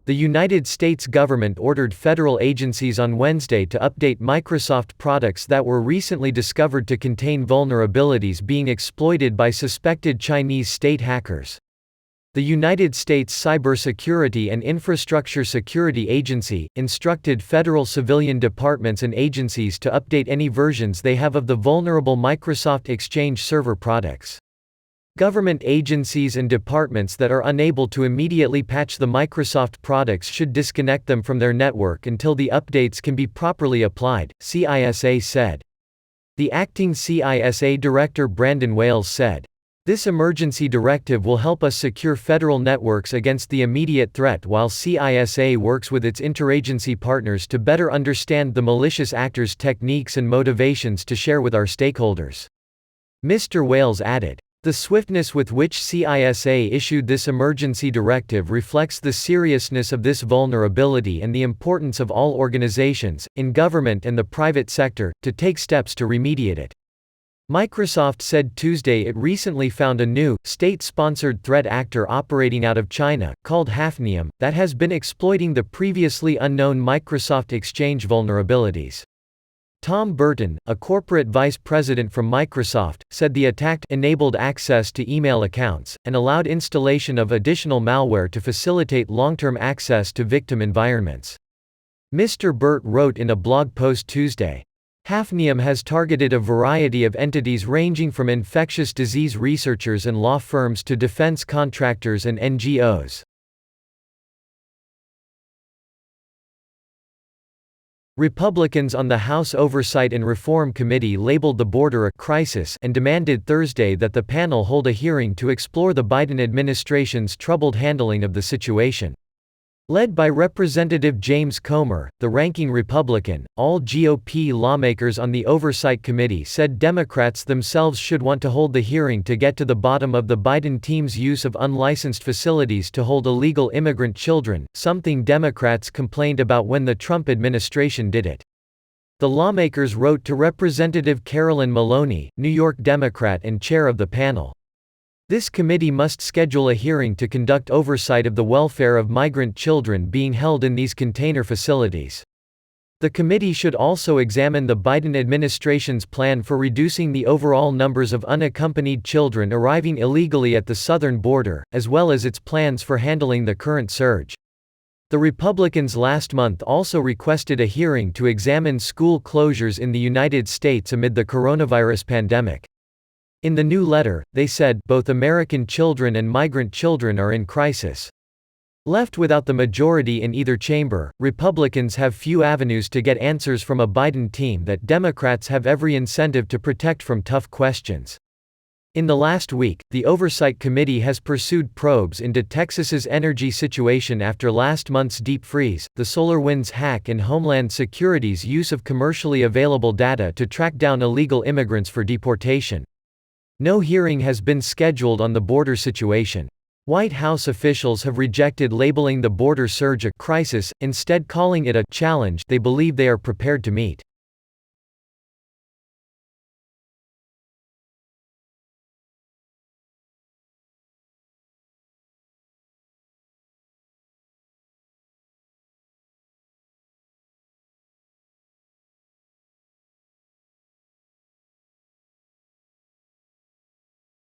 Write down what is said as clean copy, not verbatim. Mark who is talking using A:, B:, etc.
A: The United States government ordered federal agencies on Wednesday to update Microsoft products that were recently discovered to contain vulnerabilities being exploited by suspected Chinese state hackers. The United States Cybersecurity and Infrastructure Security Agency instructed federal civilian departments and agencies to update any versions they have of the vulnerable Microsoft Exchange Server products. Government agencies and departments that are unable to immediately patch the Microsoft products should disconnect them from their network until the updates can be properly applied, CISA said. The acting CISA director Brandon Wales said, "This emergency directive will help us secure federal networks against the immediate threat while CISA works with its interagency partners to better understand the malicious actors' techniques and motivations to share with our stakeholders." Mr. Wales added, "The swiftness with which CISA issued this emergency directive reflects the seriousness of this vulnerability and the importance of all organizations, in government and the private sector, to take steps to remediate it." Microsoft said Tuesday it recently found a new, state-sponsored threat actor operating out of China, called Hafnium, that has been exploiting the previously unknown Microsoft Exchange vulnerabilities. Tom Burton, a corporate vice president from Microsoft, said the attack enabled access to email accounts, and allowed installation of additional malware to facilitate long-term access to victim environments. Mr. Burt wrote in a blog post Tuesday, "Hafnium has targeted a variety of entities ranging from infectious disease researchers and law firms to defense contractors and NGOs." Republicans on the House Oversight and Reform Committee labeled the border a crisis and demanded Thursday that the panel hold a hearing to explore the Biden administration's troubled handling of the situation. Led by Representative James Comer, the ranking Republican, all GOP lawmakers on the Oversight Committee said Democrats themselves should want to hold the hearing to get to the bottom of the Biden team's use of unlicensed facilities to hold illegal immigrant children, something Democrats complained about when the Trump administration did it. The lawmakers wrote to Representative Carolyn Maloney, New York Democrat and chair of the panel. This committee must schedule a hearing to conduct oversight of the welfare of migrant children being held in these container facilities. The committee should also examine the Biden administration's plan for reducing the overall numbers of unaccompanied children arriving illegally at the southern border, as well as its plans for handling the current surge. The Republicans last month also requested a hearing to examine school closures in the United States amid the coronavirus pandemic. In the new letter, they said, "Both American children and migrant children are in crisis." Left without the majority in either chamber, Republicans have few avenues to get answers from a Biden team that Democrats have every incentive to protect from tough questions. In the last week, the Oversight Committee has pursued probes into Texas's energy situation after last month's deep freeze, the SolarWinds hack and Homeland Security's use of commercially available data to track down illegal immigrants for deportation. No hearing has been scheduled on the border situation. White House officials have rejected labeling the border surge a crisis, instead calling it a challenge they believe they are prepared to meet.